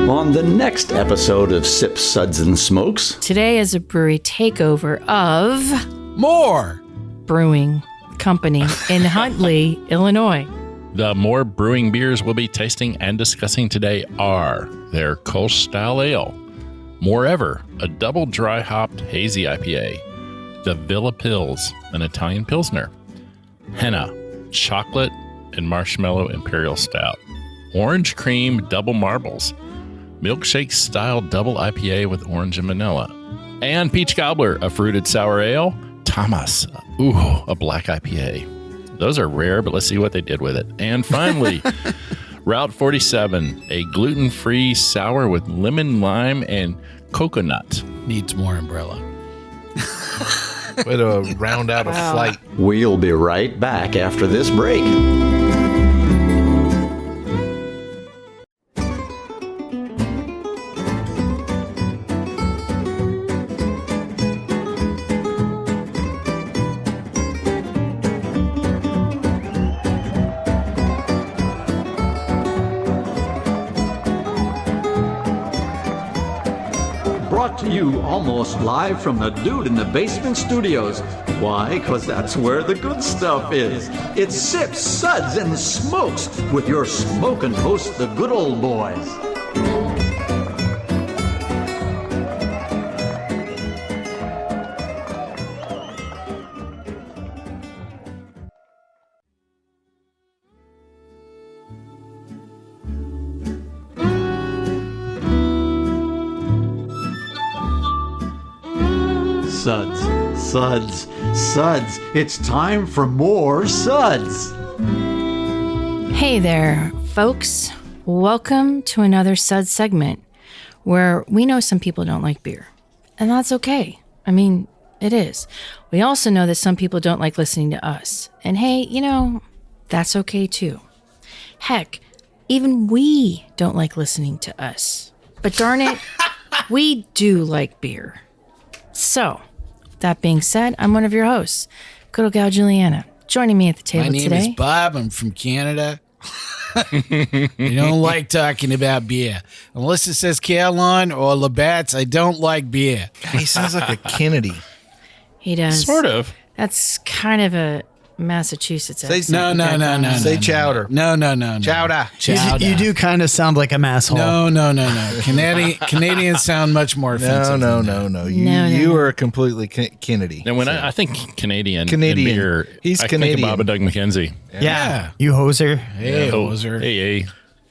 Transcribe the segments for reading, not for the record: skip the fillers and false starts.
on the next episode of Sips, Suds, and Smokes. Today is a brewery takeover of More Brewing Company in Huntley, Illinois. The More Brewing beers we'll be tasting and discussing today are their Kölsch style ale, Moreover, a double dry-hopped hazy IPA, the Villa Pils, an Italian Pilsner, Henna, chocolate and marshmallow imperial stout, orange cream double marbles, milkshake style double IPA with orange and vanilla, and peach gobbler, a fruited sour ale, Thomas, a black IPA. Those are rare, but let's see what they did with it. And finally, Route 47, a gluten-free sour with lemon, lime, and coconut. needs more umbrella. Way to round out a flight. We'll be right back after this break. Brought to you almost live from the Dude in the Basement Studios. Why? Because that's where the good stuff is. It's Sips, Suds, and Smokes with your smoking host, the good old boys. Suds, Suds, Suds. It's time for more Suds. Hey there, folks. Welcome to another Suds segment where we know some people don't like beer, and that's okay. I mean, it is. We also know that some people don't like listening to us, and hey, that's okay too. Heck, even we don't like listening to us. But darn it, we do like beer. So, that being said, I'm one of your hosts, good old gal Julieanna. Joining me at the table today. My name is Bob. I'm from Canada. You don't like talking about beer. Unless it says Carolina or Labatt's, I don't like beer. He sounds like a Kennedy. He does. Sort of. That's kind of a Massachusetts accent. No. Say chowder. No. Chowder. Chowder. You do kind of sound like a masshole. No. Canadians sound much more offensive. No. You are completely Kennedy. And when I think Canadian beer, He's I Canadian. think of Bob and Doug McKenzie. Yeah. You hoser. Hey, hoser. Hey.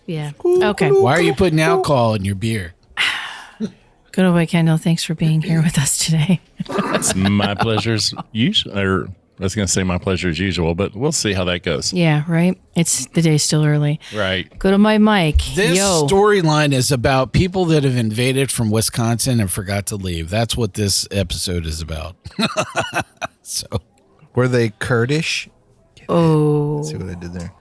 Yeah. Okay. Why are you putting alcohol in your beer? Good old boy Kendall, thanks for being here with us today. It's my pleasures usual. Or I was going to say my pleasure as usual, but we'll see how that goes. Yeah, right? It's the day's still early. Right. Good old my Mike. This Yo. storyline is about people that have invaded from Wisconsin and forgot to leave. That's what this episode is about. So, Were they Kurdish? Oh. See what I did there?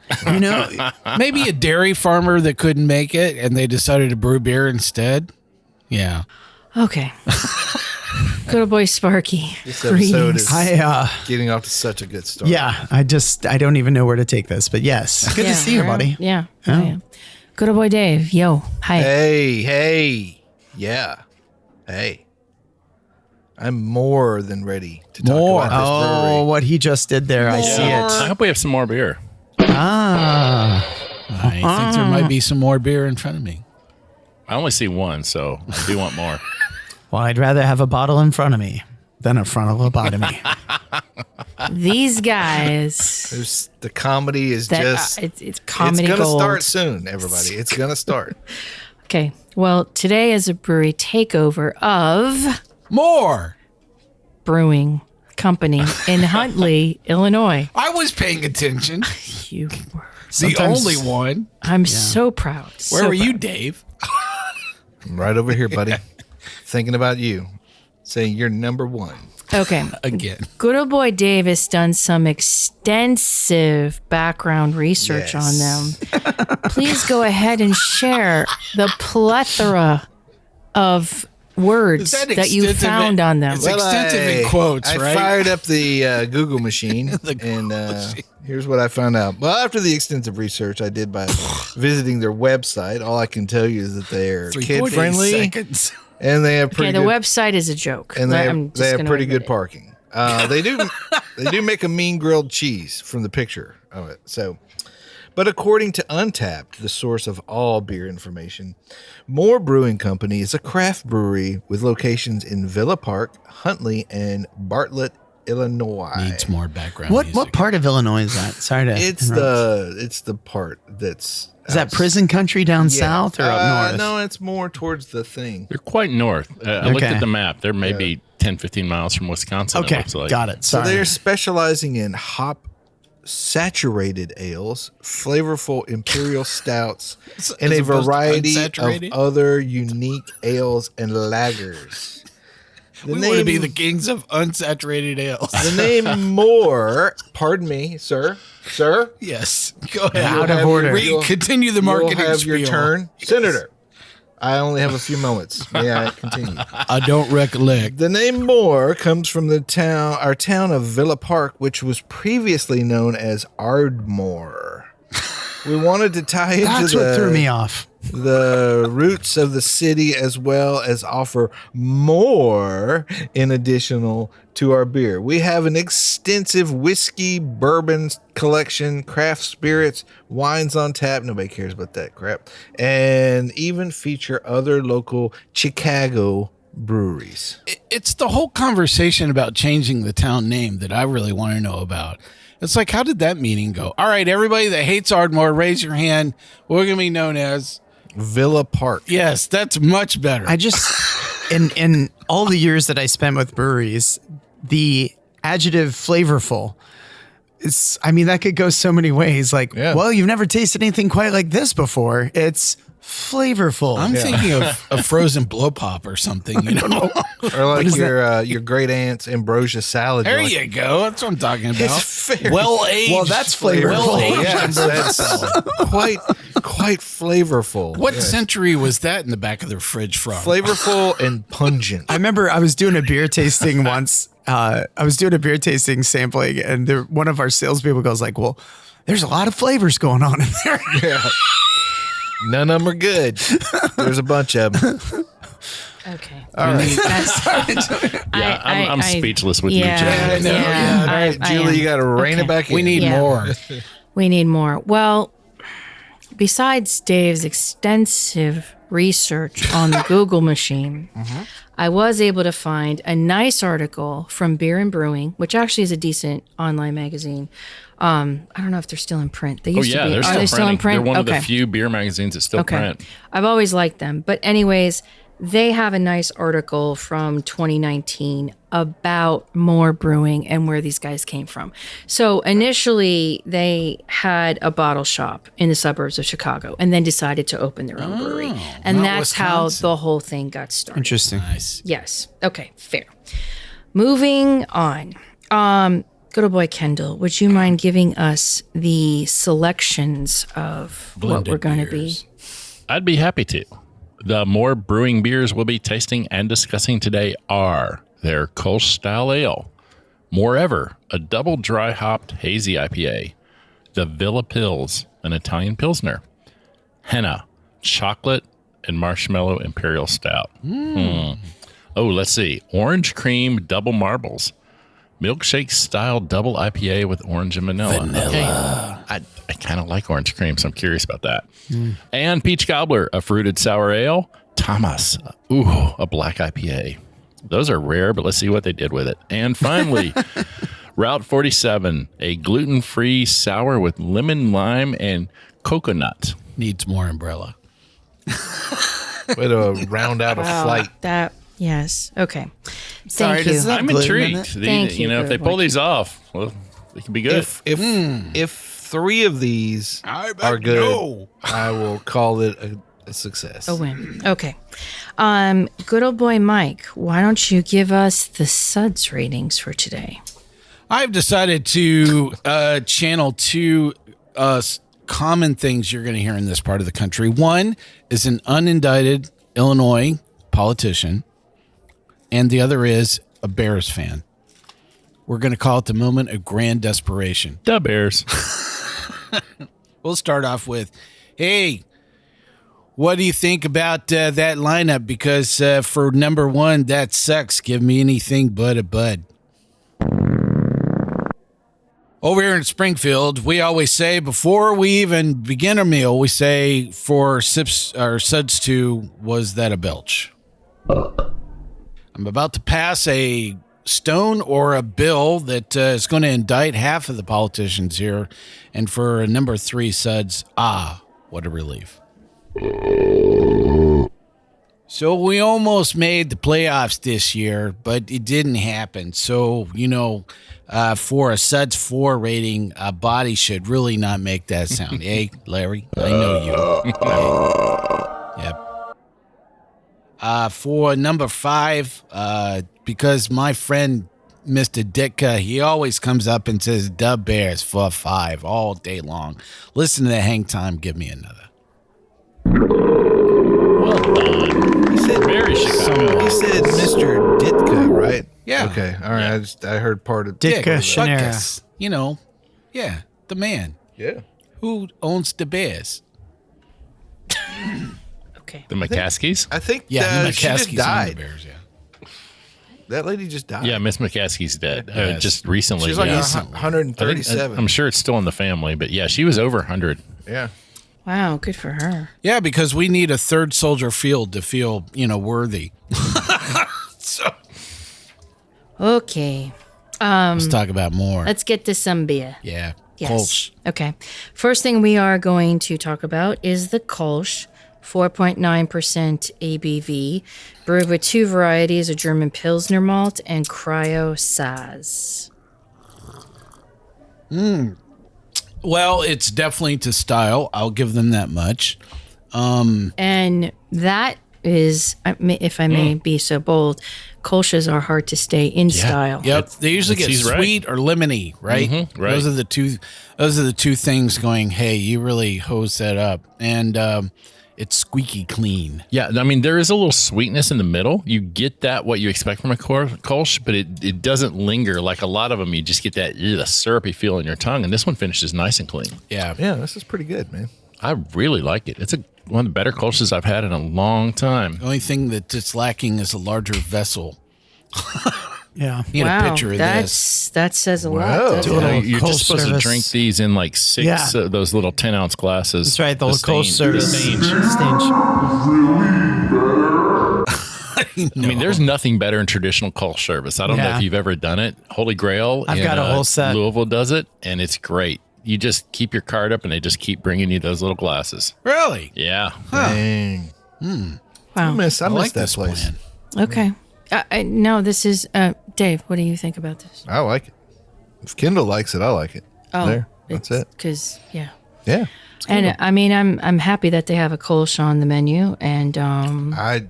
maybe a dairy farmer that couldn't make it and they decided to brew beer instead. Yeah. Okay. Good old boy Sparky. This episode is I getting off to such a good start. yeah, I don't even know where to take this, but yes. Good to see you, buddy. Yeah. Oh. Yeah. Good old boy Dave. Yo. Hi. Hey. Yeah. Hey. I'm more than ready to talk about this Oh, brewery. what he just did there. I see I it. hope we have some more beer. Ah. I think there might be some more beer in front of me. I only see one, so I do want more. Well, I'd rather have a bottle in front of me than a frontal-lobotomy. These guys. The comedy is just... it's comedy It's going to gold. start soon, everybody. It's going to start. Okay. Well, today is a brewery takeover of More. Brewing Company in Huntley, Illinois. I was paying attention. You were. The only one. I'm so proud. Where were you, Dave? I'm right over here, buddy. Thinking about you. Saying you're number one. Okay. Again. Good old boy Dave has done some extensive background research on them. Please go ahead and share the plethora of words that you extensive found on them. It's extensive in quotes, I right? fired up the Google machine and Here's what I found out. Well, after the extensive research I did by visiting their website, all I can tell you is that they're 3.8 kid-friendly seconds. and they have pretty the good, website is a joke. and they I'm have, just they have gonna pretty admit good it. parking. They do make a mean grilled cheese from the picture of it. So, but according to Untapped, the source of all beer information, More Brewing Company is a craft brewery with locations in Villa Park, Huntley, and Bartlett, Illinois. Needs more background What music. part of Illinois is that? Sorry to It's interrupt. the part that's Is that prison country down south or up north? No, it's more towards the thing. They're quite north. I looked Okay. at the map. They're maybe 10, 15 miles from Wisconsin. It Okay, looks like. got it. So Sorry. they're specializing in hop saturated ales, flavorful imperial stouts, and as a opposed to variety of unsaturated? other unique ales and lagers. The We want to be the kings of unsaturated ales. the name More, pardon me, sir. Yes. Go ahead. Out of order. Continue the You'll marketing have your spiel. turn. Senator, I only have a few moments. May I continue? I don't recollect. The name More comes from our town of Villa Park, which was previously known as Ardmore. We wanted to tie into That's what threw me off. the roots of the city as well as offer more in additional to our beer. We have an extensive whiskey, bourbon collection, craft spirits, wines on tap. Nobody cares about that crap. And even feature other local Chicago breweries. It's the whole conversation about changing the town name that I really want to know about. It's like, how did that meeting go? All right, everybody that hates Ardmore, raise your hand. We're going to be known as... Villa Park. Yes, that's much better. I just, in all the years that I spent with breweries, the adjective flavorful, that could go so many ways. Like, Yeah. well, you've never tasted anything quite like this before. It's flavorful. I'm thinking of a frozen blow pop or something. You know? Or like your great aunt's ambrosia salad. There You're like, you go. That's what I'm talking about. It's very Well aged. Well, that's flavorful. Well aged Yes, ambrosia that's salad. quite flavorful. What Yes. century was that in the back of their fridge from? Flavorful and pungent. I remember I was doing a beer tasting once. I was doing a beer tasting sampling, and one of our salespeople goes like, "Well, there's a lot of flavors going on in there." Yeah. None of them are good. There's a bunch of them. Okay. All right. Yeah, I'm speechless with you, yeah, Jay. I know. Yeah. All right, Julie, you got to rein it back in. We need Yeah. more. We need more. Well, besides Dave's extensive research on the Google machine, I was able to find a nice article from Beer and Brewing, which actually is a decent online magazine. I don't know if they're still in print. They Oh, used yeah, to be. they're Are still they still in printing. print? They're one of Okay. the few beer magazines that still print. I've always liked them. But anyways, they have a nice article from 2019 about More Brewing and where these guys came from. So initially, they had a bottle shop in the suburbs of Chicago and then decided to open their own brewery. And not that's how Wisconsin. the whole thing got started. Interesting. Nice. Yes. Okay, fair. Moving on. Good old boy Kendall, would you mind giving us the selections of what Blended we're going to be? beers. I'd be happy to. The More Brewing beers we'll be tasting and discussing today are their Kölsch style ale, Moreover, a double dry-hopped hazy IPA, the Villa Pils, an Italian Pilsner, Henna, chocolate and marshmallow imperial stout. Oh, let's see. Orange cream double marbles. Milkshake style double IPA with orange and vanilla. Okay. I kind of like orange cream, so I'm curious about that. And Peach Gobbler, a fruited sour ale. Thomas, a black IPA. Those are rare, but let's see what they did with it. And finally, Route 47, a gluten-free sour with lemon, lime, and coconut. Needs more umbrella. Way to round out a flight. Yes. Okay. Sorry, Thank you. does that- I'm gluten in intrigued. it? Thank you, If they good pull boy. these off, well, it could be good. If three of these I bet are good, no. I will call it a success. A win. Okay. Good old boy Mike, why don't you give us the SUDS ratings for today? I've decided to channel two common things you're going to hear in this part of the country. One is an unindicted Illinois politician, and the other is a Bears fan. We're going to call it the moment of grand desperation. The Bears. We'll start off with, hey, what do you think about that lineup? Because for number one, that sucks. Give me anything but a Bud. Over here in Springfield, we always say before we even begin a meal, we say for sips or SUDS-2, was that a belch? I'm about to pass a stone or a bill that is going to indict half of the politicians here. And for number 3 SUDS, what a relief. So we almost made the playoffs this year, but it didn't happen. So, for a SUDS-4 rating, a body should really not make that sound. Hey, Larry, I know you. Yep. For number 5, because my friend, Mr. Ditka, he always comes up and says, "The Bears for 5" all day long. Listen to the hang time. Give me another. Well done. He said, Very Chicago. he said Mr. Ditka, right? Yeah. Okay. All right. Yeah. I heard part of Ditka. Fuck Schnera. us. Yeah, the man Yeah. who owns the Bears. Okay. The McCaskies? I think Yeah, she just McCaskey's on the died. Bears, yeah. That lady just died. Yeah, Miss McCaskey's dead. Yes. Just recently. She's like yeah. 137. I'm sure it's still in the family, but yeah, she was over 100. Yeah. Wow, good for her. Yeah, because we need a third Soldier Field to feel, worthy. So Okay. let's talk about more. Let's get to some beer. Yeah. Yes. Kölsch. Okay. First thing we are going to talk about is the Kölsch, 4.9% ABV, brewed with 2 varieties of German Pilsner malt and Cryo-Saaz. Well, it's definitely to style. I'll give them that much. And that is, if I may be so bold, Kölsches are hard to stay in style. Yep. They usually get he's right. sweet or lemony, right? Mhm, right. Those are the two things going, hey, you really hose that up. And it's squeaky clean. Yeah, I mean, there is a little sweetness in the middle. You get that, what you expect from a Kölsch, but it doesn't linger. Like a lot of them, you just get that syrupy feel in your tongue, and this one finishes nice and clean. Yeah. Yeah, this is pretty good, man. I really like it. It's one of the better Kölsches I've had in a long time. The only thing that it's lacking is a larger vessel. Yeah. Need a picture of this. That says a lot. Wow. doesn't Do a it? little You're Kölsch just supposed service. to drink these in like 6 Yeah. those little 10-ounce glasses. That's right. The little Kölsch stain- service. stain. Stinge. I mean, there's nothing better in traditional Kölsch service. I don't know Yeah. if you've ever done it. Holy Grail I've in, got a whole set. Louisville does it, and it's great. You just keep your card up, and they just keep bringing you those little glasses. Really? Yeah. Dang. Wow. I miss I like that this place. plan. Okay. No, this is Dave. What do you think about this? I like it. If Kendall likes it, I like it. There. That's it. Because yeah, Yeah. and I mean, I'm happy that they have a Kölsch on the menu, and I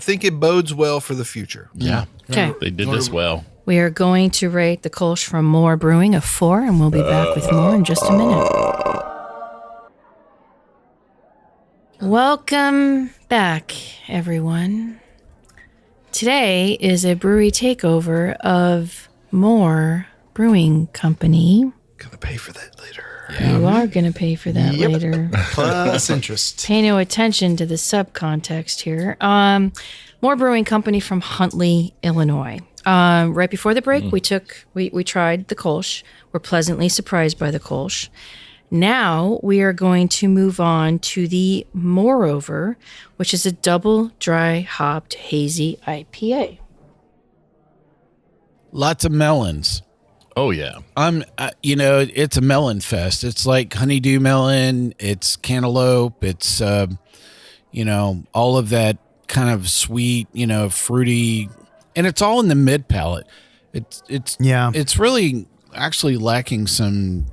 think it bodes well for the future. Yeah. okay, They did this well. we are going to rate the Kölsch from More Brewing a 4, and we'll be back with more in just a minute. Welcome back, everyone. Today is a brewery takeover of More Brewing Company. Gonna pay for that later. You are going to pay for that later. Plus interest. Pay no attention to the subcontext here. More Brewing Company from Huntley, Illinois. Right before the break, we tried the Kölsch. We're pleasantly surprised by the Kölsch. Now we are going to move on to the Moreover, which is a double dry hopped hazy IPA. Lots of melons. Oh, yeah. It's a melon fest. It's like honeydew melon. It's cantaloupe. It's, all of that kind of sweet, fruity, and it's all in the mid palate. It's really actually lacking some,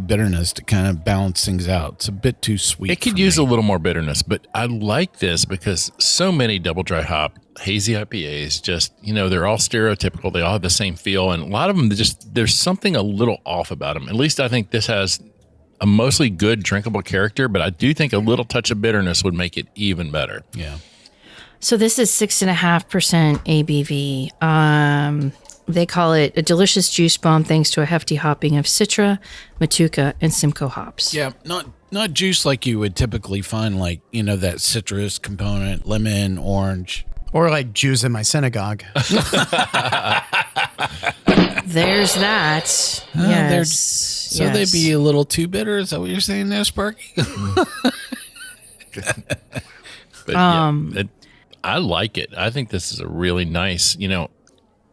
bitterness to kind of balance things out. It's a bit too sweet. It could use a little more bitterness, but I like this because so many double dry hop hazy IPAs just, they're all stereotypical. They all have the same feel. And a lot of them, there's something a little off about them. At least I think this has a mostly good drinkable character, but I do think a little touch of bitterness would make it even better. Yeah. So this is 6.5% ABV. They call it a delicious juice bomb thanks to a hefty hopping of Citra, Moteuka, and Simcoe hops. Yeah, not juice like you would typically find, like, that citrus component, lemon, orange. Or like Jews in my synagogue. There's that. Yes. So they'd be a little too bitter? Is that what you're saying there, Sparky? But I like it. I think this is a really nice, you know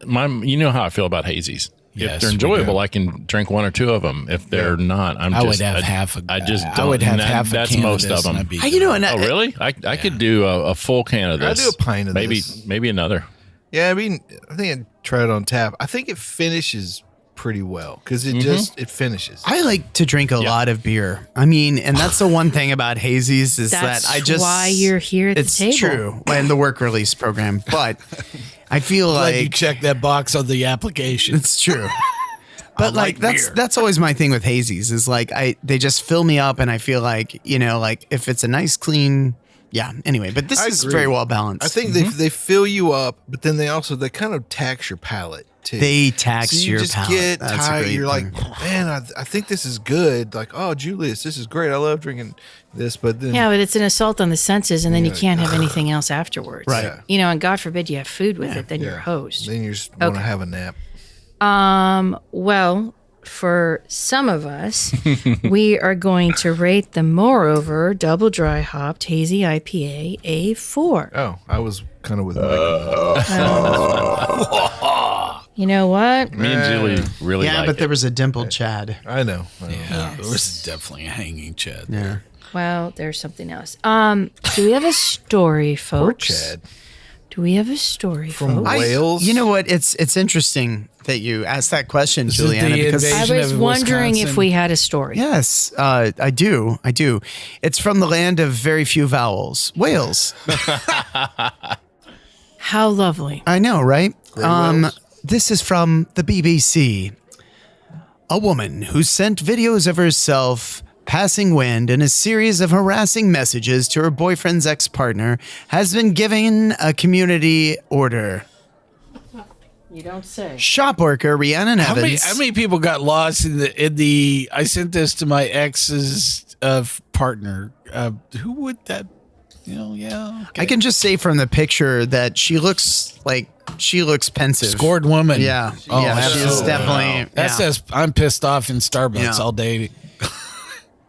how I feel about hazies. Yes, if they're enjoyable, I can drink one or two of them. If they're not, I would have half a That's most of them. Really? I could do a full can of this. I'll do a pint of this. Maybe another. Yeah, I mean, I think I'd try it on tap. I think it finishes pretty well because it finishes. I like to drink a lot of beer. I mean, and that's the one thing about hazies is that's that I just why you're here at the table. It's true, and the work release program, but I feel like you check that box on the application. It's true. But like that's always my thing with hazies is like they just fill me up and I feel like, like if it's a nice clean anyway, but this is very well balanced. I think they fill you up, but then they kind of tax your palate too. They tax your palate. You just get tired. You're like, man, I think this is good. Like, oh, Julius, this is great. I love drinking this, but then but it's an assault on the senses, and then you can't have anything else afterwards. Right. And God forbid you have food with it, then you're a host. Then you just want to have a nap. Well, for some of us, we are going to rate the Moreover Double Dry Hopped Hazy IPA a 4. Oh, I was kind of with Mike. You know what? Me and Julie really like but there it. was a dimpled Chad. I know. Yeah, there was definitely a hanging Chad. Yeah. Well, there's something else. Do we have a story, folks? Poor Chad. Do we have a story From folks? Wales? You know what? It's interesting that you asked that question, Julieanna, because I was wondering if we had a story. Yes, I do. It's from the land of very few vowels, Wales. How lovely. I know, right? This is from the BBC. A woman who sent videos of herself passing wind and a series of harassing messages to her boyfriend's ex-partner has been given a community order. You don't say. Shop worker Rhiannon Evans. How many people got lost in the I sent this to my ex's partner. Who would that? Okay. I can just say from the picture that she looks pensive. Scored woman. Yeah. Oh, she's definitely. That says I'm pissed off in Starbucks Yeah. all day.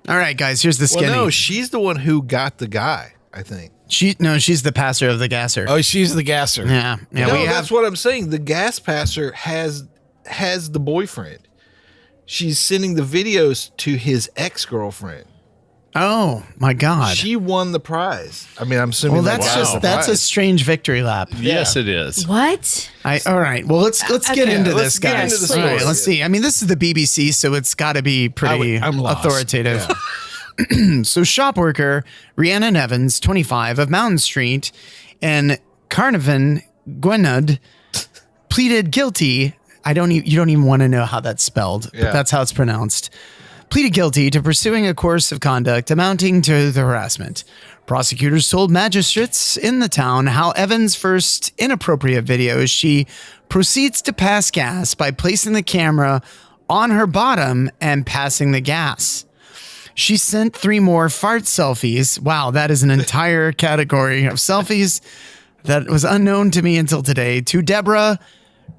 All right, guys. Here's the skinny. Well, no, she's the one who got the guy, I think. She's the passer of the gasser. Oh, she's the gasser. Yeah. No, that's what I'm saying. The gas passer has the boyfriend. She's sending the videos to his ex-girlfriend. Oh my God. She won the prize. I mean, I'm assuming that's a strange victory lap. Yes, it is. What? All right. Well, let's get into let's this, get guys. into the All right, story. let's see. I mean, this is the BBC, so it's got to be pretty I'm lost. authoritative. So, shop worker Rhiannon Evans, 25, of Mountain Street, and Carnarvon, Gwynedd, pleaded guilty. You don't even want to know how that's spelled, but that's how it's pronounced. Pleaded guilty to pursuing a course of conduct amounting to the harassment. Prosecutors told magistrates in the town how Evans' first inappropriate videos, she proceeds to pass gas by placing the camera on her bottom and passing the gas. She sent 3 more fart selfies. Wow, that is an entire category of selfies that was unknown to me until today, to Deborah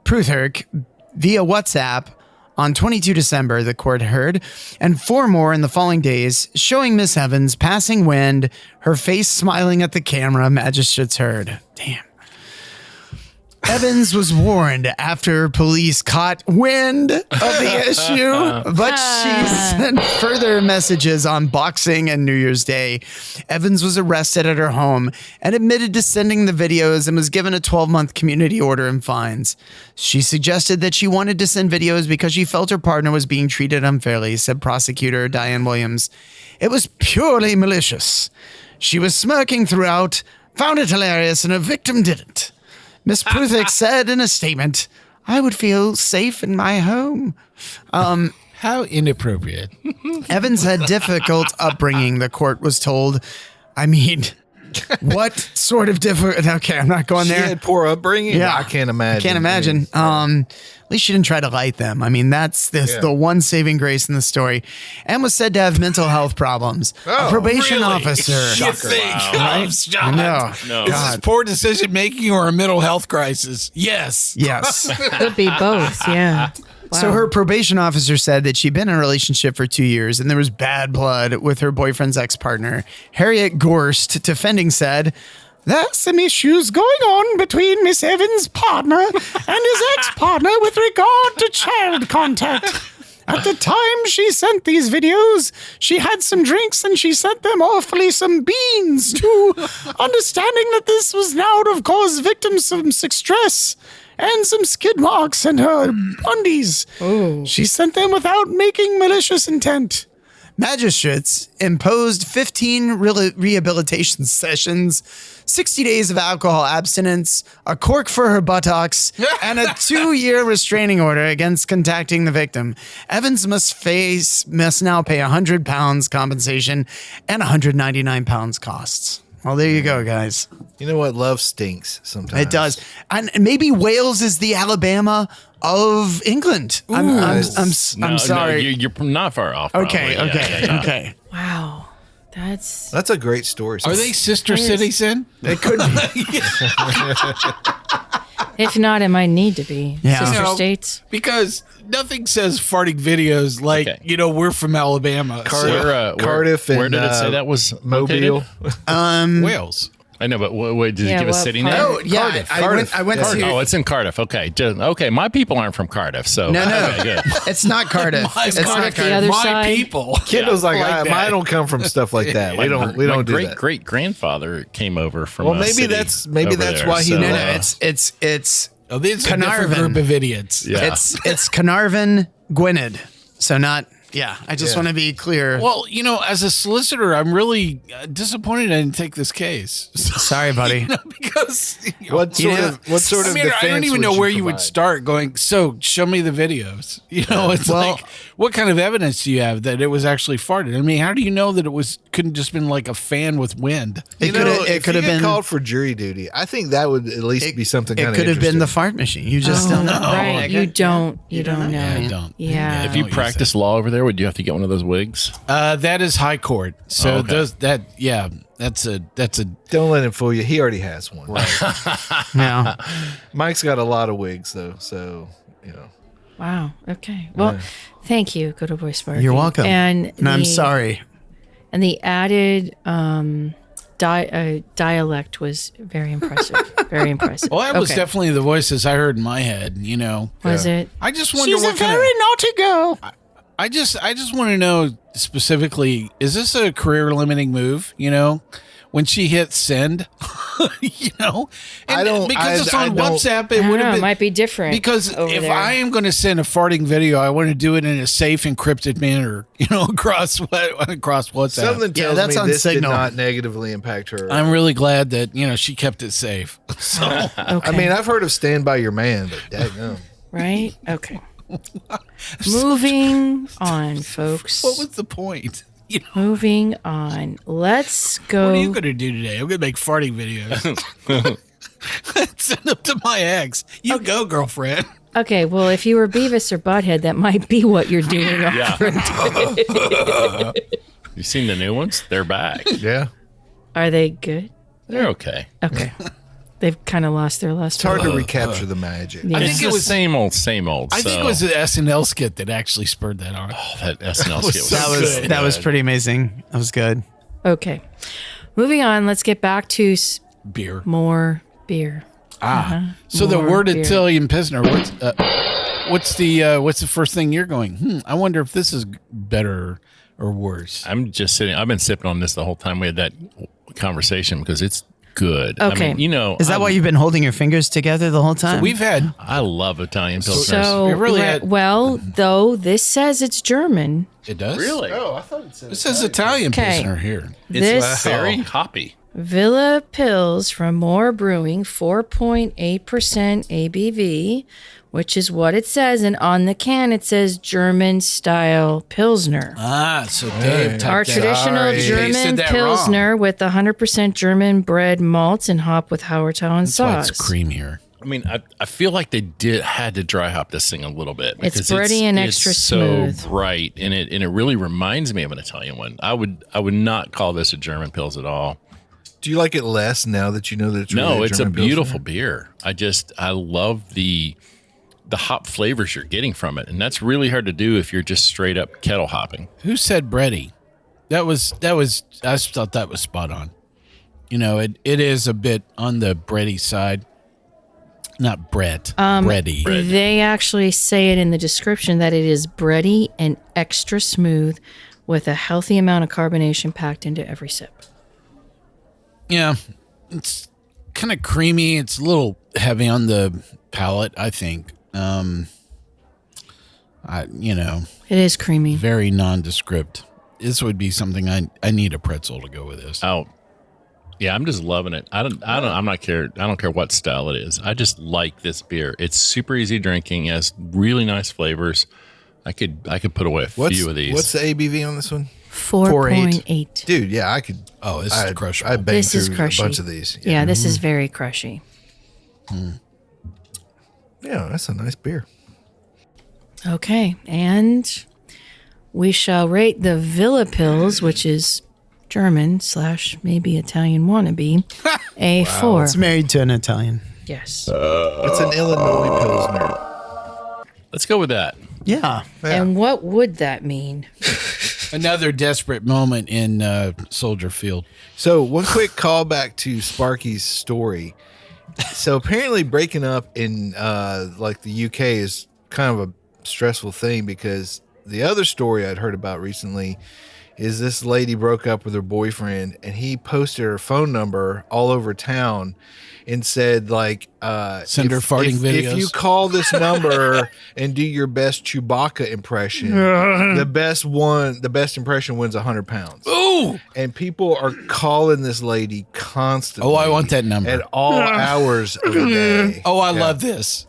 Pruthirk via WhatsApp on 22 December, the court heard, and 4 more in the following days, showing Miss Evans passing wind, her face smiling at the camera, magistrates heard. Damn. Evans was warned after police caught wind of the issue, but she sent further messages on Boxing and New Year's Day. Evans was arrested at her home and admitted to sending the videos and was given a 12-month community order and fines. She suggested that she wanted to send videos because she felt her partner was being treated unfairly, said prosecutor Diane Williams. It was purely malicious. She was smirking throughout, found it hilarious, and her victim didn't. Miss Pruthick said in a statement, I would feel safe in my home. How inappropriate. Evans had difficult upbringing, the court was told. I mean, What sort of different? Okay, I'm not going She there. had poor upbringing. Yeah. I can't imagine. Can't imagine. At least she didn't try to light them. I mean, that's the one saving grace in the story. And was said to have mental health problems. Oh, a probation really? officer. You think? Right? Oh, stop. No. No. Is this poor decision making or a mental health crisis? Yes. Yes. Could be both. Yeah. So Wow. her probation officer said that she'd been in a relationship for 2 years and there was bad blood with her boyfriend's ex-partner. Harriet Gorst, defending, said, "There's some issues going on between Miss Evans' partner and his ex-partner with regard to child contact. At the time she sent these videos, she had some drinks and she sent them awfully some beans too, understanding that this was now to cause victims some stress and some skid marks in her undies. She sent them without making malicious intent." Magistrates imposed 15 rehabilitation sessions, 60 days of alcohol abstinence, a cork for her buttocks, and a 2-year restraining order against contacting the victim. Evans must now pay £100 compensation and £199 costs. Well, there you go, guys. You know what? Love stinks sometimes. It does. And maybe Wales is the Alabama of England. I'm sorry. You're not far off. Okay, probably. Yeah. okay. Wow. That's That's a great story. Are they sister cities then? It could be. if not, it might need to be Yeah. sister You know, states. Because nothing says farting videos like, we're from Alabama. Cardiff and where did it say that was Mobile. located? Wales. I know, but wait, did Yeah, you give a what city part? name? Oh, yeah. Cardiff. I went to. Oh, it's in Cardiff. Okay. Okay. My people aren't from Cardiff, so No. okay, good. It's not Cardiff. It's not Cardiff the Cardiff. other My side. people. Kendall's like, Like that. I don't come from stuff like that. We don't do great that. great grandfather came over from. Well, a maybe city that's over there, why he so, No, left. it's Oh, this is a different Carnarvon. group of idiots. Yeah. it's Carnarvon Gwynedd. So not. Yeah, I just want to be clear. Well, as a solicitor, I'm really disappointed I didn't take this case. Sorry, buddy. Because What sort of I defense don't even know would where you would provide? start going, so show me the videos. It's Well- like, what kind of evidence do you have that it was actually farted? I mean, how do you know that it couldn't just been like a fan with wind? It If could you have get been called for jury duty, I think that would at least be something kind It of could have been the interesting. fart machine. You just don't know. Right. You don't know. Yeah, I don't. Yeah. If you practice law over there, would you have to get one of those wigs? That is high court. So okay. that's a Don't let him fool you. He already has one. Yeah. Mike's got a lot of wigs though, so Wow. Okay. Well, thank you, good old boy Sparky. You're welcome. And I'm sorry. And the added dialect was very impressive. Very impressive. Well, that was Okay. definitely the voices I heard in my head. Was it? I just wonder what kind of. naughty girl. I just want to know specifically: is this a career limiting move? When she hit send, and I don't- because it's I on don't- WhatsApp. I It don't would know. have It been might be different. because over if there. I am going to send a farting video, I want to do it in a safe, encrypted manner. Across WhatsApp. something tells that's me on this Signal. did not negatively impact her. I'm really glad that she kept it safe. So Okay. I mean, I've heard of Stand By Your Man, but daggone. right? Okay. Moving on, folks. what was the point? Moving on. Let's go. What are you going to do today? I'm going to make farting videos. Send them to my ex. You go, girlfriend. Okay, well, if you were Beavis or Butthead, that might be what you're doing. Yeah. You seen the new ones? They're back. Yeah. Are they good? They're okay. Okay. They've kind of lost their luster. It's hard to recapture the magic. Yeah. I It's think the it was. same old, same old. I think it was the SNL skit that actually spurred that on. that SNL skit. so Was good. That was pretty amazing. That was good. Okay. Moving on, let's get back to Beer. more beer. So the More word beer. Italian Pilsner. What's the first thing you're going? I wonder if this is better or worse. I'm just sitting. I've been sipping on this the whole time we had that conversation because it's good. Okay. I mean, Is that why you've been holding your fingers together the whole time? We've had. I love Italian pilsners. So, It really had- well, though, this says it's German. It does. Really? Oh, I thought it said It says Italian Okay. Pilsner here. This Very hoppy. Villa Pils from More Brewing, 4.8% ABV, which is what it says. And on the can, it says German-style Pilsner. So Dave typed Our that. traditional Sorry. German Pasted that Pilsner wrong. with 100% German bred malts and hop with Hallertau and That's why Saaz. it's creamier. I mean, I feel like they had to dry hop this thing a little bit. It's because bready and extra it's smooth. so bright, and it really reminds me of an Italian one. I would not call this a German Pils at all. Do you like it less now that you know that it's really No, it's a German beautiful Pilsner? beer. I love the hop flavors you're getting from it, and that's really hard to do if you're just straight up kettle hopping. Who said bready? That was. I thought that was spot on. You know, it is a bit on the bready side. Not bread. Bready. They actually say it in the description that it is bready and extra smooth with a healthy amount of carbonation packed into every sip. Yeah, it's kind of creamy. It's a little heavy on the palate, I think. It is creamy. Very nondescript. This would be something I need a pretzel to go with this. Oh, yeah, I'm just loving it. I don't care what style it is. I just like this beer. It's super easy drinking. It has really nice flavors. I could put away a few of these. What's the ABV on this one? 4.8. Dude, yeah, I could. Oh, this is crushable. I banged This is through crushy. a bunch of these. Yeah, this is very crushy. Yeah, that's a nice beer. Okay, and we shall rate the Villa Pils, which is German / maybe Italian wannabe, a 4. It's married to an Italian. Yes. It's an Illinois Pilsner. Let's go with that. Yeah. And what would that mean? Another desperate moment in Soldier Field. So one quick callback to Sparky's story. So apparently breaking up in like the UK is kind of a stressful thing, because the other story I'd heard about recently is this lady broke up with her boyfriend, and he posted her phone number all over town and said, like, Send her farting videos. If you call this number and do your best Chewbacca impression, the best impression wins 100 pounds. Ooh! And people are calling this lady constantly. Oh, I want that number. At all hours of the day. Oh, I love this.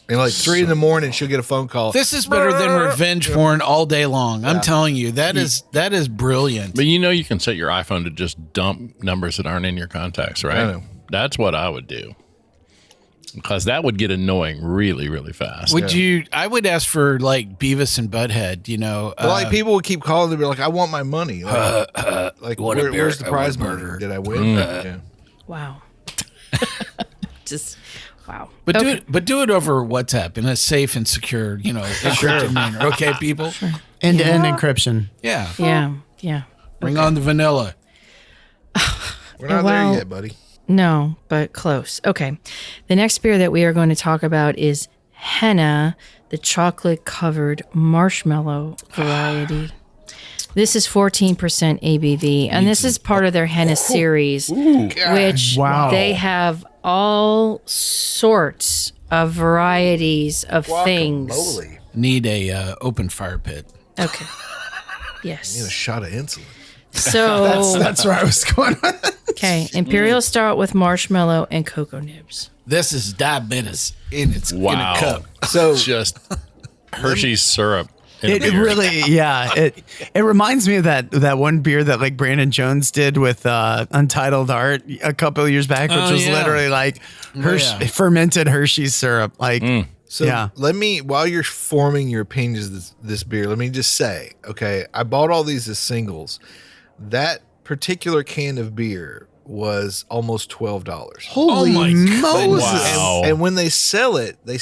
And like 3 a.m, she'll get a phone call. This is better than revenge porn all day long. I'm telling you, that is brilliant. But you can set your iPhone to just dump numbers that aren't in your contacts, right? I know. That's what I would do, because that would get annoying really, really fast. Would you? I would ask for like Beavis and Butthead. But like people would keep calling. They'd be like, "I want my money." Like, want a beer? where's the I prize want money? burger. Did I win? Yeah. Wow. Just, wow. But Okay. do it over WhatsApp in a safe and secure, encrypted manner. Okay, people. End-to-end encryption. Yeah. Yeah. Bring on the vanilla. We're not Well- there yet, buddy. No, but close. Okay. The next beer that we are going to talk about is Henna, the chocolate-covered marshmallow variety. This is 14% ABV, and this is part of their Henna series, which Wow. they have all sorts of varieties of things. Guacamole. Need a open fire pit. Okay. Need a Yes. shot of insulin. So, That's where I was going with. okay, Imperial Stout with marshmallow and cocoa nibs. This is diabetes in its in a Wow. cup. So Just Hershey's syrup. in a It beer. really, yeah. It reminds me of that one beer that like Brandon Jones did with Untitled Art a couple of years back, which Oh, was yeah. literally like Yeah. fermented Hershey's syrup. Like, So yeah. let me, while you're forming your opinions of this beer, let me just say, okay, I bought all these as singles. That particular can of beer was almost $12. Holy my goodness. Moses! Wow. And when they sell it in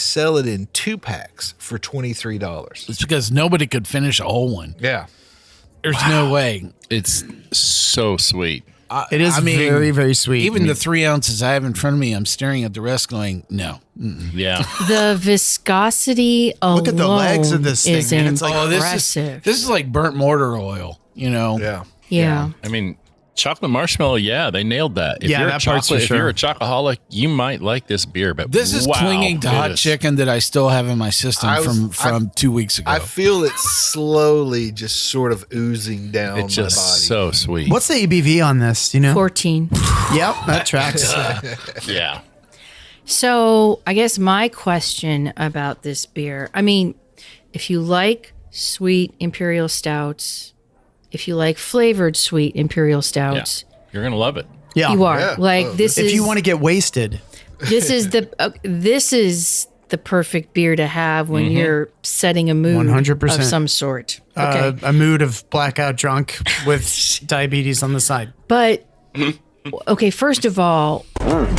2-packs for $23. It's because nobody could finish a whole one. Yeah. There's no way. It's so sweet. It is very, very sweet. Even the 3 ounces I have in front of me, I'm staring at the rest going, no. Yeah. The viscosity alone Look at the legs of this thing, is man. It's like, impressive. This is like burnt mortar oil, Yeah. yeah. I mean, Chocolate marshmallow, yeah, they nailed that. If Yeah, you're that part's for if you're sure. a chocoholic, you might like this beer. But This is wow, clinging to it hot is- chicken that I still have in my system from 2 weeks ago. I feel it slowly just sort of oozing down It's my just body. so sweet. What's the ABV on this? Do you know? 14. Yep, that tracks. Yeah. So I guess my question about this beer, I mean, if you like sweet imperial stouts, if you like flavored sweet imperial Yeah. stouts, You're going to love it. Yeah. you are Yeah. like Oh, this If is you want to get wasted. this is the perfect beer to have when you're setting a mood 100%. of some sort. Okay. A mood of blackout drunk with diabetes on the side. But okay, first of all,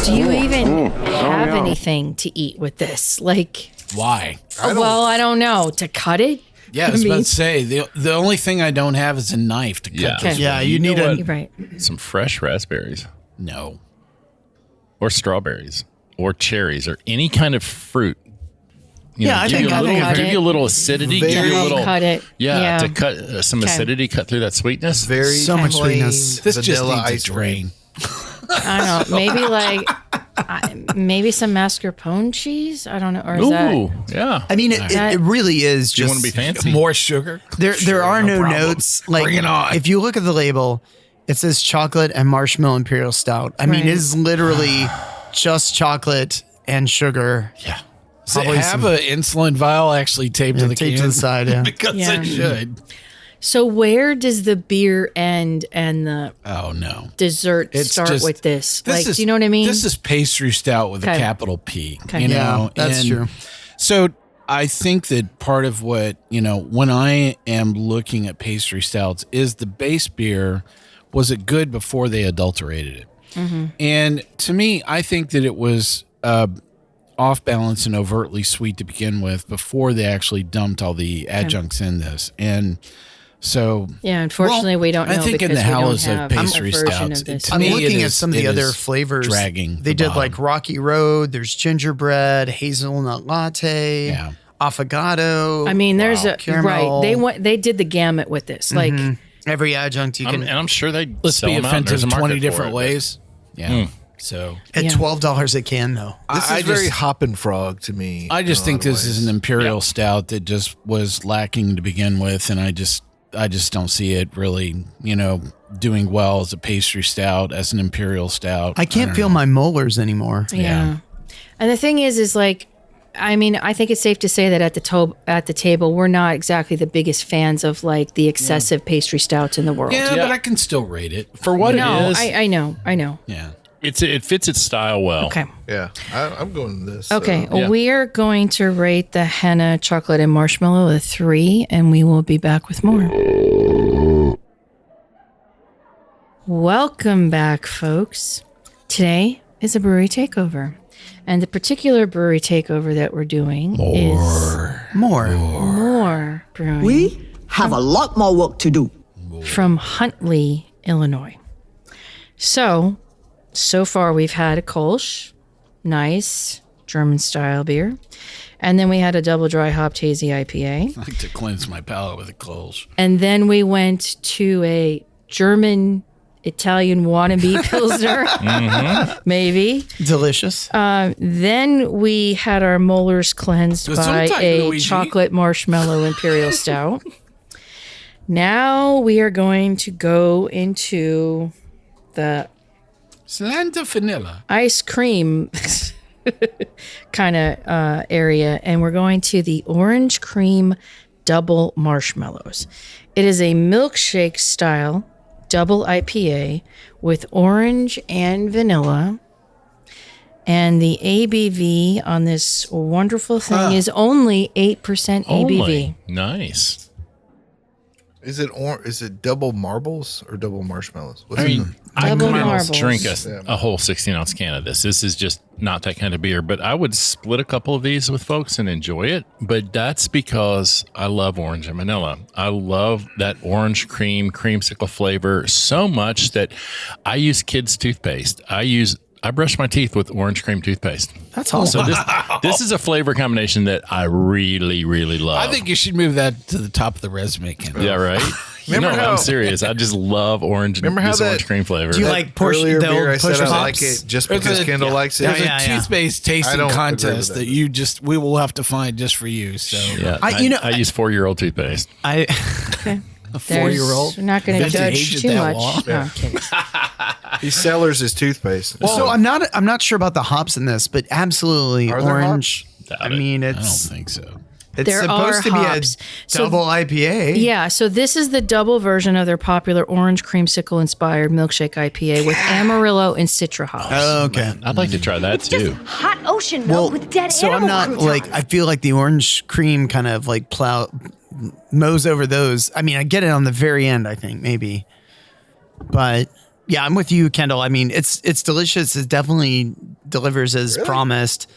do you even have anything to eat with this? Like, Why? I don't know. To cut it? Yeah, I was about to say the only thing I don't have is a knife to cut Yeah. this. Okay. Yeah, You you know need what? a You're right. Some fresh raspberries No. or strawberries or cherries or any kind of fruit. You Yeah, I give think- you a I little, think- give you a little acidity, give you a little Cut it. Yeah, to cut some Okay. acidity, cut through that sweetness. Very So much plain sweetness. This just vanilla needs ice a cream. drain. I don't know. Maybe maybe some mascarpone cheese. I don't know. Or is that? Ooh, yeah. I mean, it really is Do you just. want to be fancy? More sugar? There are no problem. notes. Like, Bring it on. if you look at the label, it says chocolate and marshmallow imperial stout. I mean, Right. it is literally just chocolate and sugar. Yeah. Does it Probably have some- an insulin vial actually taped to the taped can? to the side, yeah. Because Yeah. it should. So where does the beer end and the Oh no. dessert It's start just- with this? This Like, is, do you know what I mean? This is pastry stout with a Okay. capital P. Okay. You Yeah, know, that's And true. So I think that part of what, when I am looking at pastry stouts is the base beer, was it good before they adulterated it? Mm-hmm. And to me, I think that it was off balance and overtly sweet to begin with before they actually dumped all the adjuncts in this. And so yeah, unfortunately, we don't know. I think in because the we don't Hallertau have pastry a version stouts, of this. to I'm me, it looking at is- some of the it other is flavors. dragging They the did bottom. like Rocky Road. There's gingerbread, hazelnut latte, Yeah. affogato. I mean, there's a caramel. right. They did the gamut with this. Like, every adjunct you can. And I'm sure they Let's sell be them out. offensive There's a market 20 for different it, but- ways. Yeah. So At Yeah. $12 a can, though. This I is very just- hop and frog to me. I just in a think lot of this is ways. an imperial stout that just was lacking to begin with, and I just don't see it really, doing well as a pastry stout, as an imperial stout. I can't don't feel know. my molars anymore. yeah. And the thing is like, I mean, I think it's safe to say that at the table, we're not exactly the biggest fans of like the excessive pastry stouts in the world. Yeah, Yeah. but I can still rate it For what No, it is, I know. Yeah. it fits its style well. Okay. Yeah, I'm going to this. Okay. Yeah. We are going to rate the Henna chocolate and marshmallow a 3, and we will be back with more. Welcome back, folks. Today is a brewery takeover. And the particular brewery takeover that we're doing is More Brewing We have a lot more work to do. from Huntley, Illinois. So far we've had a Kölsch, nice German style beer. And then we had a double dry hopped hazy IPA. I like to cleanse my palate with a Kölsch. And then we went to a German Italian wannabe Pilsner, maybe. Delicious. Then we had our molars cleansed by Gesundheit, a Luigi. chocolate marshmallow imperial stout. Now we are going to go into the Slanta vanilla. ice cream kind of area, and we're going to the orange cream double marshmallows. It is a milkshake style double IPA with orange and vanilla. And the ABV on this wonderful thing is only 8% ABV. Only. Nice. Is it double marbles or double marshmallows? What's I in mean, them? I Double couldn't marbles. drink a whole 16-ounce can of this. This is just not that kind of beer. But I would split a couple of these with folks and enjoy it. But that's because I love orange and vanilla. I love that orange creamsicle flavor so much that I use kids' toothpaste. I brush my teeth with orange cream toothpaste. That's awesome. So this is a flavor combination that I really, really love. I think you should move that to the top of the resume, Kendall. Yeah, right? Remember how I'm serious. I just love orange. Remember how this orange cream flavor. Do you like earlier the beer? old I said push I like pops? it just because Kendall likes it. There's Yeah, a yeah. toothpaste I tasting don't agree contest with that that. we will have to find just for you. So Yeah, I use 4-year-old toothpaste. I a 4-year-old. We're not going to Doesn't age judge it too that much. long. No, I'm kidding. He sellers his toothpaste. so I'm not sure about the hops in this, but absolutely Are there orange. Doubt I it. mean, I don't it's think so. There supposed are to be hops. a So- double IPA. Yeah, so this is the double version of their popular orange creamsicle-inspired milkshake IPA with Amarillo and Citra hops. Okay. I'd like to try that too. Hot ocean milk with dead so I'm animal not croutons. like I feel like the orange cream kind of like mows over those. I mean, I get it on the very end, I think maybe, but yeah, I'm with you, Kendall. I mean, it's delicious. It definitely delivers as promised,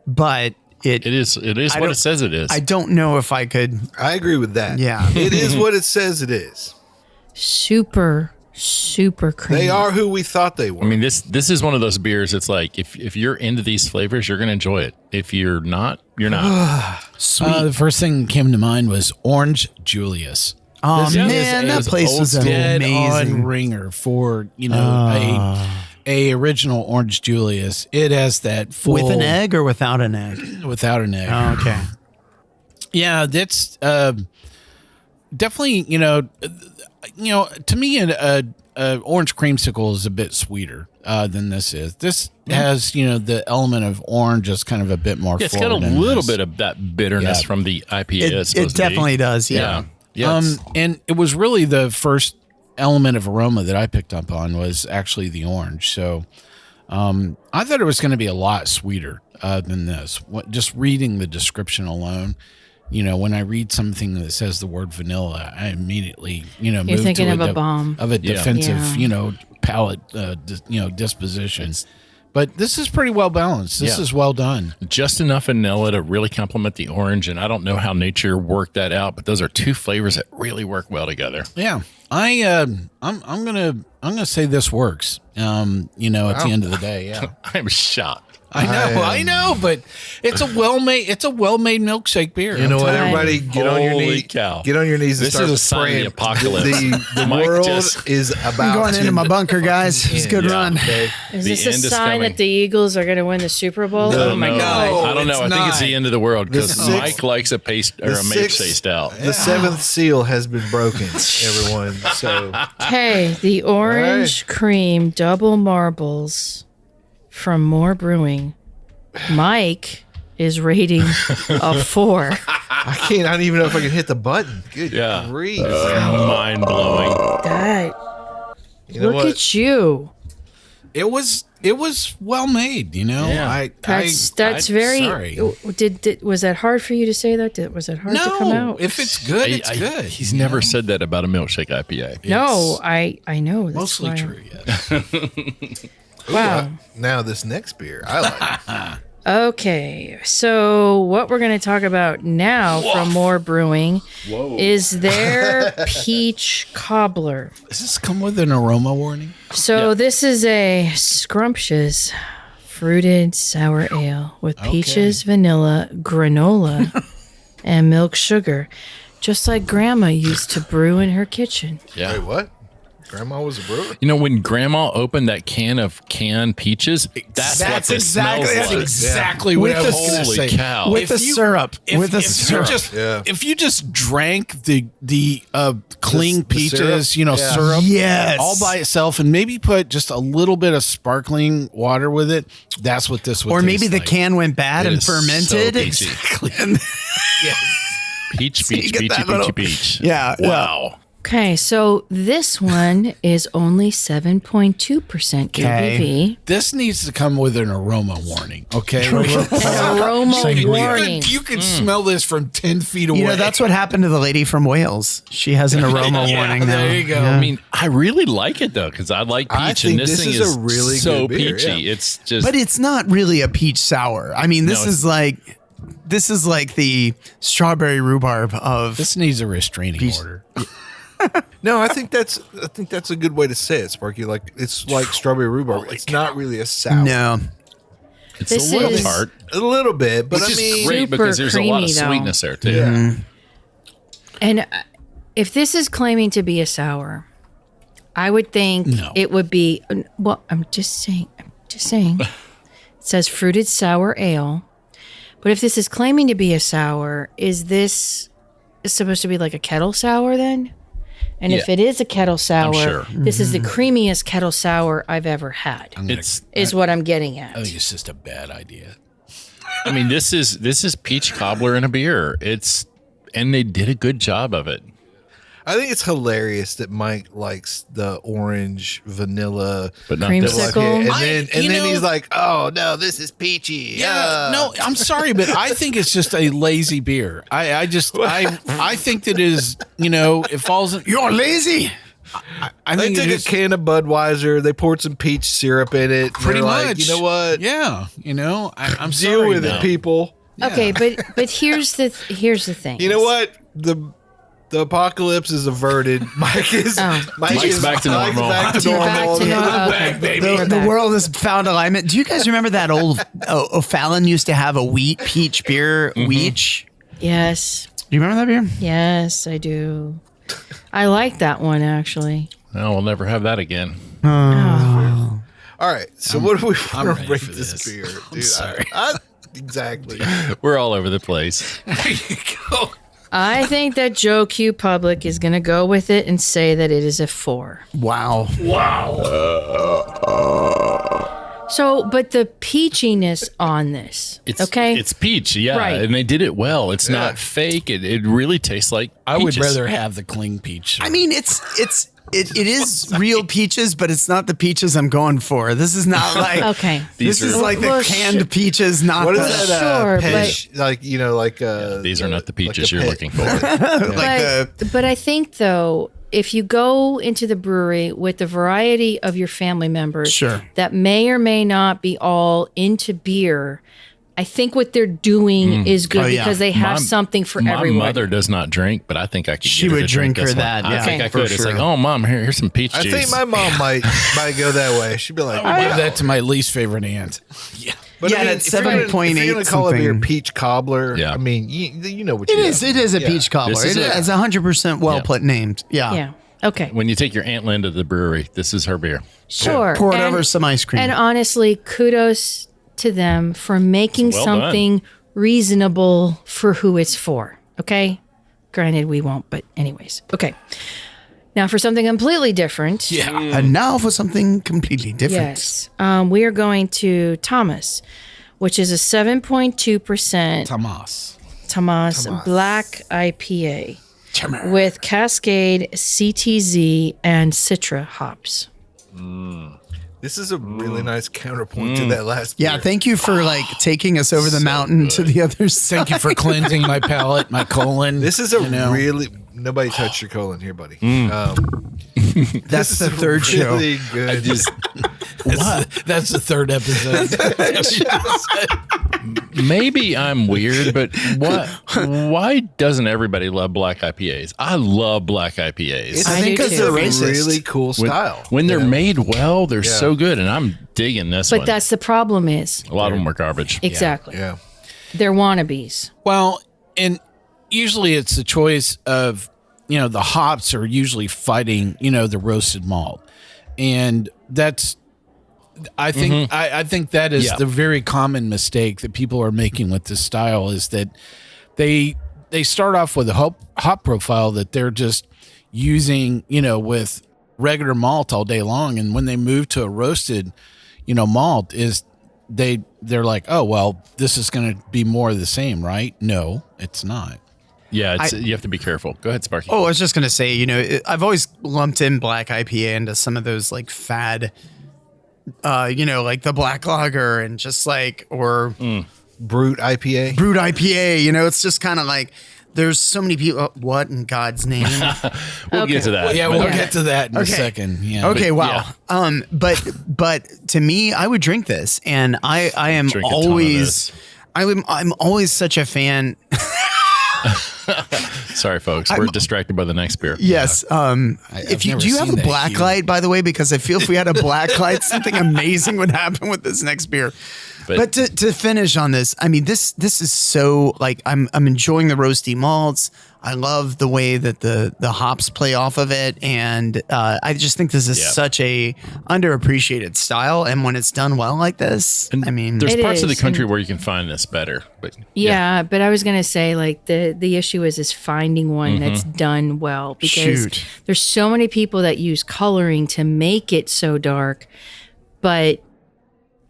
but It is I what don't- it says it is. I don't know if I could. I agree with that. Yeah. It is what it says it is. Super creamy. They are who we thought they were. I mean, this is one of those beers. It's like if you're into these flavors, you're going to enjoy it. If you're not, you're not. The first thing that came to mind was Orange Julius. Oh This man, is that a place was dead on amazing. ringer for a original Orange Julius. It has that full With an egg or without an egg? without an egg. Oh, okay. Yeah, that's definitely to me an orange creamsicle is a bit sweeter than this is. This has the element of orange, just kind of a bit more. Yeah, it's got a forward in little this. bit of that bitterness Yeah. from the IPA. it's It supposed to be. definitely does. Yeah. Yeah. it's- And it was really the first element of aroma that I picked up on was actually the orange. So I thought it was going to be a lot sweeter than this. Just reading the description alone, when I read something that says the word vanilla, I immediately, move thinking to of a bomb. of a Yeah. defensive, Yeah. palate, disposition. But this is pretty well balanced. This Yeah. is well done. just enough vanilla to really complement the orange. And I don't know how nature worked that out, but those are two flavors that really work well together. Yeah, I'm gonna say this works. At the end of the day, yeah. I'm shocked. I know, but it's a well-made milkshake beer. You know what? Right. Everybody, get on your Holy knees. cow. Get on your knees and This start is a sign of the praying. apocalypse. The Mike world just- is about. I'm going into my bunker, guys. It's a good Yeah. run. Okay. Is The this a end is sign coming. that the Eagles are going to win the Super Bowl? No, oh my no. God. I don't know. I it's think it's not. the end of the world because The sixth- Mike likes a paste or a milkshake stout. The seventh seal has been broken, everyone. So Okay, the orange cream double marbles from More Brewing. Mike is rating a 4. I don't even know if I can hit the button. Good Yeah. grief. Mind blowing. That, You know look what? at you. It was well made. Yeah. That's very. Sorry. Was that hard for you to say that? Was it hard to come No, out? if it's good, it's good. He's never said that about a milkshake IPA. No, I know. That's Mostly why. true. Yes. Wow. Now this next beer, I like. Okay, so what we're going to talk about now from More Brewing is their peach cobbler. Does this come with an aroma warning? So this is a scrumptious fruited sour ale with peaches, vanilla, granola, and milk sugar, just like Grandma used to brew in her kitchen. Yeah. Wait, what? Grandma was a brewer. When Grandma opened that can of canned peaches, that's what this smells like. exactly what I was going to Holy say. cow. With the syrup. With the syrup. If you just drank the clean The peaches, syrup? syrup, Yes. all by itself, and maybe put just a little bit of sparkling water with it, that's what this would. Or maybe taste the like. can went bad It and is so fermented. peachy. Peach, you peach, get peachy, that peachy, little- peach. Yeah, yeah. Wow. Okay, so this one is only 7.2% ABV. This needs to come with an aroma warning. Okay, Aroma warning. you can smell this from 10 feet away. You know, that's what happened to the lady from Wales. She has an aroma warning now. there you go. Yeah. I mean, I really like it though because I like peach, I and think this this thing is a really so good beer, peachy. yeah. It's just, But it's not really a peach sour. I mean, this No, is like the strawberry rhubarb of This needs a restraining order. No, I think that's a good way to say it, Sparky. Like it's like strawberry rhubarb. It's not really a sour. no. it's This a little is- tart, A little bit, but which I mean, is great Super because there's a lot of creamy, though. sweetness there too. yeah. And if this is claiming to be a sour, I would think it would be. Well, I'm just saying. It says fruited sour ale, but if this is claiming to be a sour, is this supposed to be like a kettle sour then? And if it is a kettle sour, sure. this is the creamiest kettle sour I've ever had. Is what I'm getting at. I think it's just a bad idea. I mean, this is peach cobbler in a beer. And they did a good job of it. I think it's hilarious that Mike likes the orange vanilla, But not Creamsicle. this. and then he's like, "Oh no, this is peachy." Yeah, no, I'm sorry, but I think it's just a lazy beer. I think that is, it falls in. You're lazy. I They think took it a is can of Budweiser, they poured some peach syrup in it. pretty they're much. like, you know what? Yeah, I'm Deal sorry. with it, people. Okay, but here's the thing. You know what? The apocalypse is averted. Mike's back to normal. Back to normal. Okay. We're The back. world has found alignment. Do you guys remember that old O'Fallon used to have a wheat peach beer? Wheat. Yes. Do you remember that beer? Yes, I do. I like that one actually. No, we'll never have that again. All right. So what do we I'm want to ready rate for this this. beer? Dude, I'm sorry. Exactly. We're all over the place. There you go. I think that Joe Q Public is going to go with it and say that it is a 4. Wow. So, but the peachiness on this, okay? It's peach, yeah. Right. And they did it well. It's not fake. It really tastes like I would peaches. rather have the cling peach. I mean, it is real peaches, but it's not the peaches I'm going for. This is not like Okay. This is like the Well, canned peaches, not What the is that? Sure, Pesh, These are not the peaches like a you're pe- looking for. But I think, though, if you go into the brewery with the variety of your family members Sure. that may or may not be all into beer, I think what they're doing is good Oh, yeah. because they have something for My everyone. mother does not drink, but I think I could. She get her would to drink drink her this one. that, I yeah, think I for could. It's sure. like, oh, mom, here's some peach I juice. think my mom might go that way. She'd be like, Give that to my least favorite aunt. But Yeah, I mean, that's if you're gonna- 7.8 If you're going to call it beer something. peach cobbler, Yeah. I mean, you know what It you is. got. It is a Yeah. peach cobbler. This is It's it. 100% well put named. Yeah. Yeah. Okay. when you take your Aunt Linda to the brewery, this is her beer. Sure. Pour it And- over some ice cream. And honestly, kudos to them for making Well something reasonable for who it's for. Okay? Granted, we won't, but anyways. Okay. Now for something completely different. Yeah. And now for something completely different. Yes. We are going to Thomas, which is a 7.2% Thomas Black IPA with Cascade, CTZ, and Citra hops. This is a really nice counterpoint to that last Yeah, beer. thank you for taking us over the mountain to the other side. Thank you for cleansing my palate, my colon. This is a really... Nobody touched your colon here, buddy. That's the third show. Really good. That's the third episode. Maybe I'm weird, but why doesn't everybody love black IPAs? I love black IPAs. It's I do because too. they're a racist. really cool style. When they're made well, they're so good, and I'm digging this But one. that's the problem is. A lot of them are garbage. Exactly. Yeah. They're wannabes. Well, and usually it's a choice of, the hops are usually fighting, the roasted malt. And that's, I think, I think that is the very common mistake that people are making with this style is that they start off with a hop profile that they're just using, with regular malt all day long. And when they move to a roasted, malt is they're like, oh, well, this is going to be more of the same, right? No, it's not. Yeah, you have to be careful. Go ahead, Sparky. Oh, I was just going to say, I've always lumped in black IPA into some of those fad, like the black lager and just or Brewed IPA. brewed IPA. It's just kind of there's so many people. What in God's name? We'll get to that. Yeah, we'll get to that in a second. Yeah. Okay, wow. But to me, I would drink this, and I am Drink a ton of always, I'm always such a fan. Sorry, folks. We're distracted by the next beer. Yes. I've Do never you have seen a that black hue. light, by the way? Because I feel if we had a black light, something amazing would happen with this next beer. But to finish on this, I mean, this is so like I'm enjoying the roasty malts. I love the way that the hops play off of it, and I just think this is such a underappreciated style. And when it's done well like this, And I mean, there's It parts of the is, country and- where you can find this better. But Yeah, but I was gonna say like the issue is finding one that's done well, because Shoot. there's so many people that use coloring to make it so dark, but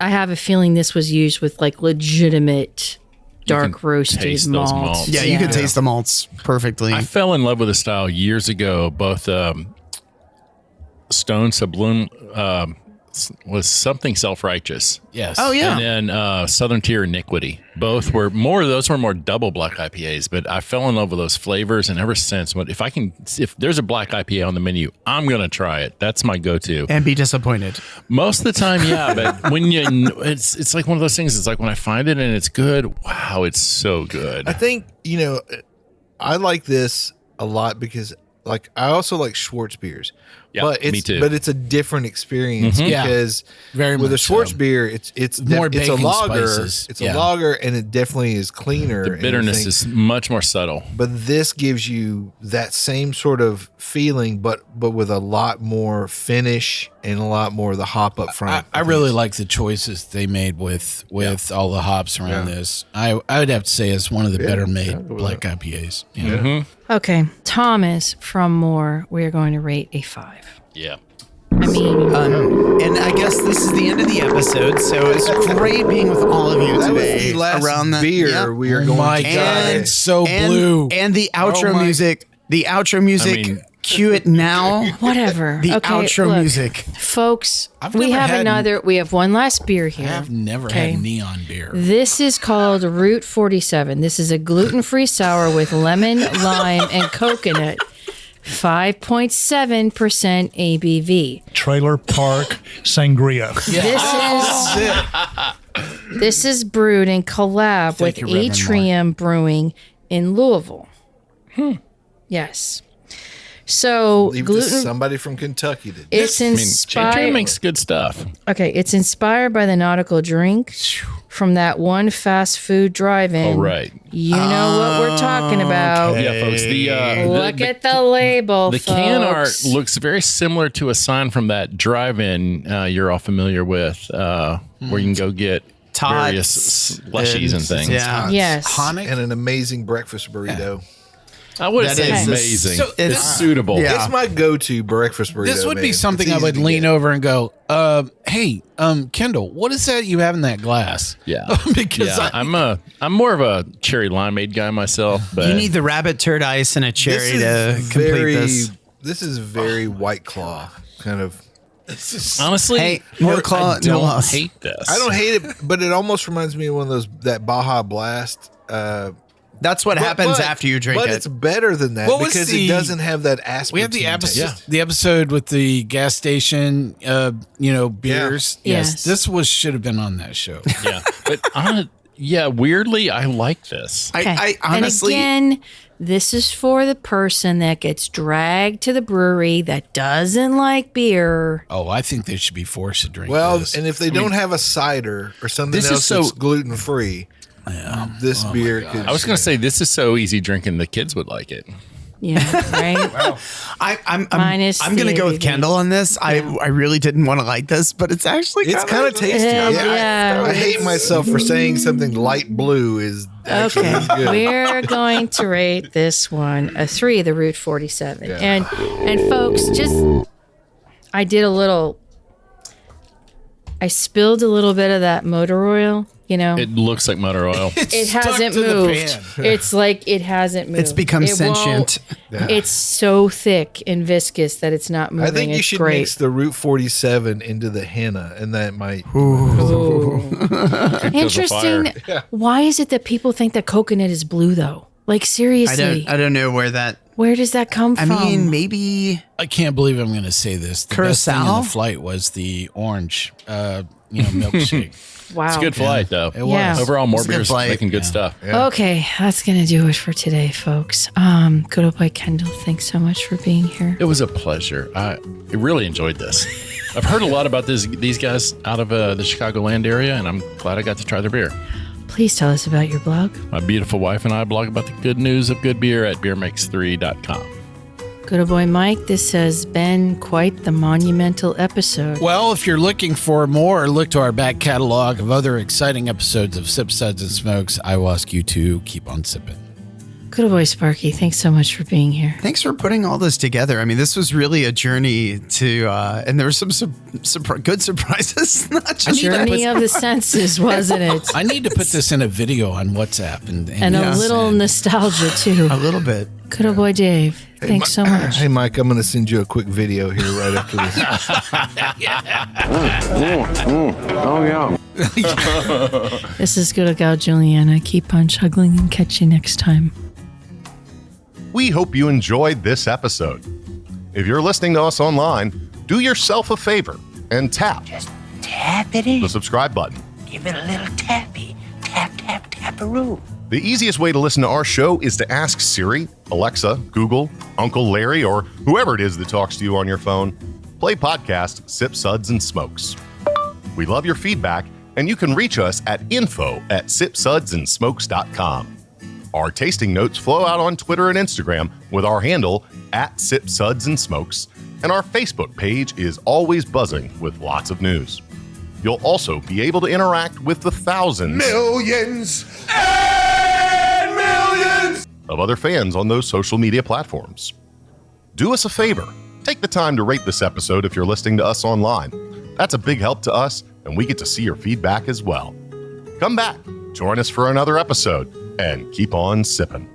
I have a feeling this was used with like legitimate dark can roasted taste those malts. malts. yeah, you can taste the malts perfectly. I fell in love with the style years ago. Both Stone Sublime was something self-righteous. Yes. Oh, yeah. And then Southern Tier Iniquity. Both were more. Those were more double black IPAs. But I fell in love with those flavors, and ever since, if there's a black IPA on the menu, I'm gonna try it. That's my go-to. and be disappointed. Most of the time, yeah. But when it's like one of those things. It's like when I find it and it's good. Wow, it's so good. I think, I like this a lot because like I also like Schwartz beers. Yeah, but me too. But it's a different experience Yeah, because very with a much Schwartz so. beer, it's More it's a baking lager. spices. It's Yeah. a lager, and it definitely is cleaner. The and bitterness everything. is much more subtle. But this gives you that same sort of feeling, but with a lot more finish and a lot more of the hop up front. I really like the choices they made with all the hops around this. I would have to say it's one of the better made black IPAs. You know? Okay, Thomas from More, we are going to rate a 5. Yeah. I mean, And I guess this is the end of the episode, so it's great being with all of you That was today. the last around the beer Yep. we are Oh going my to God, try. it's so and, blue. And the outro Oh my- music. The outro music. I mean- cue it now. whatever. The okay, outro look, music. folks. I've We never have had- we have one last beer here. I've never Okay. had neon beer. This is called Route 47. This is a gluten-free sour with lemon, lime, and coconut. 5.7% ABV. Trailer Park Sangria. This is brewed in collab with you, Reverend Atrium Brewing in Louisville. Yes. So Leave this gluten. somebody from Kentucky to It's Atrium inspired. makes good stuff. Okay, it's inspired by the nautical drink from that one fast food drive-in. Oh, right. You know what we're talking about. Yeah, folks. Look at the label. The can art folks. looks very similar to a sign from that drive-in you're all familiar with, where you can go get various slushies and things. Yeah. Yes. Tonic? and an amazing breakfast burrito. I would That say is amazing. so- it's suitable. Yeah. It's my go-to breakfast burrito. This would be man. something It's I easy would to lean get. over and go, hey, Kendall, what is that you have in that glass? Yeah. Because Yeah, I'm more of a cherry limeade guy myself, but You need the rabbit turd ice and a cherry This to is complete very, this. This is very White Claw kind of. honestly, Hey, no claw, I no don't loss. hate this. I don't hate it, but it almost reminds me of one of those that Baja Blast. That's what happens after you drink but it. it's better than that What was because the- it doesn't have that aspartame. we have the episode, taste. the episode with the gas station, beers. Yes. This should have been on that show. Yeah, but weirdly, I like this. I honestly, and again, this is for the person that gets dragged to the brewery that doesn't like beer. Oh, I think they should be forced to drink Well, this. and if they don't have a cider or something This is else so- that's gluten free, this beer could. I was going to say this is so easy drinking, the kids would like it. Yeah, right. I'm Minus I'm gonna the go with ABV. Kendall on this. I really didn't want to like this, but it's actually It's kind of tasty. Yeah. I hate myself for saying something light blue is actually Okay, good. we're going to rate this one a 3, the Route 47. And folks, I spilled a little bit of that motor oil, It looks like motor oil. it stuck hasn't to the moved. pan. It's like it hasn't moved. It's become It won't- sentient. It's so thick and viscous that it's not moving. I think you it's should great. mix the Route 47 into the henna, and that might. Interesting. Why is it that people think that coconut is blue though? Like seriously, I don't know where that. where does that come I from? mean, maybe I can't believe I'm going to say this. The best thing in Curacao? the flight was the orange, milkshake. wow. It's a good flight, though. It was. Yeah. Overall, more It's a good beers flight. making good stuff. Okay, that's gonna do it for today, folks. Good old boy Kendall, thanks so much for being here. It was a pleasure. I really enjoyed this. I've heard a lot about these guys out of the Chicagoland area, and I'm glad I got to try their beer. Please tell us about your blog. My beautiful wife and I blog about the good news of good beer at beermakes3.com. Good old boy Mike, this has been quite the monumental episode. Well, if you're looking for more, look to our back catalog of other exciting episodes of Sip, Suds, and Smokes. I will ask you to keep on sipping. Good old boy Sparky, thanks so much for being here. Thanks for putting all this together. I mean, this was really a journey to, and there were some good surprises. Not just Journey of the senses, wasn't it? I need to put this in a video on WhatsApp. And a little nostalgia, too. A little bit. Good old boy Dave, thanks so much. Hey, Mike, I'm going to send you a quick video here right after this. Oh, yeah. This is Good Gal Julieanna. Keep on chuggling and catch you next time. We hope you enjoyed this episode. If you're listening to us online, do yourself a favor and tap Tappity. the subscribe button. Give it a little tappy. Tap, tap, tap-a-roo. The easiest way to listen to our show is to ask Siri, Alexa, Google, Uncle Larry, or whoever it is that talks to you on your phone. Play podcast Sip, Suds, and Smokes. We love your feedback, and you can reach us at info@sipsudsandsmokes.com. Our tasting notes flow out on Twitter and Instagram with our handle @SipSudsAndSmokes, and our Facebook page is always buzzing with lots of news. You'll also be able to interact with the thousands, millions, and millions of other fans on those social media platforms. Do us a favor. Take the time to rate this episode if you're listening to us online. That's a big help to us, and we get to see your feedback as well. Come back, join us for another episode, and keep on sipping.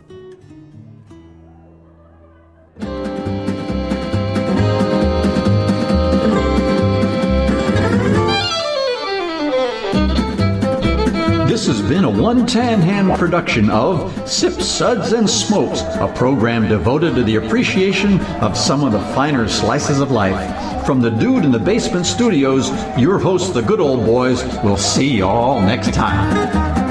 This has been a One Tan Hand production of Sip, Suds, and Smokes, a program devoted to the appreciation of some of the finer slices of life. From the Dude in the Basement Studios, your hosts, the Good Old Boys, will see you all next time.